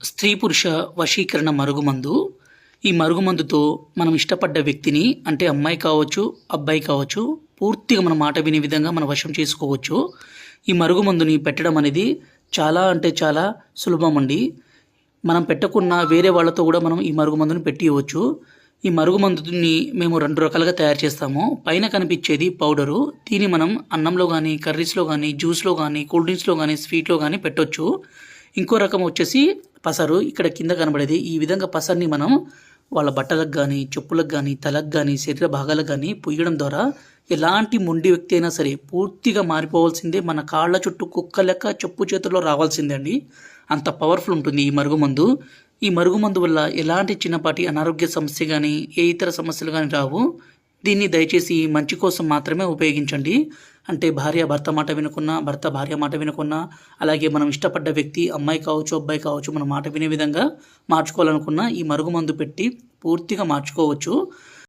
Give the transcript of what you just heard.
స్త్రీ పురుష వశీకరణ మరుగుమందు. ఈ మరుగుమందుతో మనం ఇష్టపడ్డ వ్యక్తిని, అంటే అమ్మాయి కావచ్చు, అబ్బాయి కావచ్చు, పూర్తిగా మన మాట వినే విధంగా మన వశం చేసుకోవచ్చు. ఈ మరుగుమందుని పెట్టడం అనేది చాలా అంటే చాలా సులభం అండి. మనం పెట్టకున్న వేరే వాళ్ళతో కూడా మనం ఈ మరుగుమందుని పెట్టియవచ్చు. ఈ మరుగుమందుని మేము 2 రకాలుగా తయారు చేస్తాము. పైన కనిపించేది పౌడరు. దీన్ని మనం అన్నంలో కానీ, కర్రీస్లో కానీ, జ్యూస్లో కానీ, కూల్ డ్రింక్స్లో కానీ, స్వీట్లో కానీ పెట్టొచ్చు. ఇంకో రకం వచ్చేసి పసరు. ఇక్కడ కింద కనబడేది. ఈ విధంగా పసరుని మనం వాళ్ళ బట్టలకు కానీ, చెప్పులకు కానీ, తలకు కానీ, శరీర భాగాలకు కానీ పొయ్యడం ద్వారా ఎలాంటి మొండి వ్యక్తి అయినా సరే పూర్తిగా మారిపోవాల్సిందే. మన కాళ్ళ చుట్టూ కుక్క లెక్క చెప్పు చేతుల్లో రావాల్సిందే అండి. అంత పవర్ఫుల్ ఉంటుంది ఈ మరుగుమందు. ఈ మరుగుమందు వల్ల ఎలాంటి చిన్నపాటి అనారోగ్య సమస్య కానీ, ఏ ఇతర సమస్యలు కానీ రావు. దీన్ని దయచేసి మంచి కోసం మాత్రమే ఉపయోగించండి. అంటే భార్య భర్త మాట వినకున్నా, భర్త భార్య మాట వినకున్నా, అలాగే మనం ఇష్టపడ్డ వ్యక్తి అమ్మాయి కావచ్చు, అబ్బాయి కావచ్చు, మన మాట వినే విధంగా మార్చుకోవాలనుకున్నా ఈ మరుగుమందు పెట్టి పూర్తిగా మార్చుకోవచ్చు.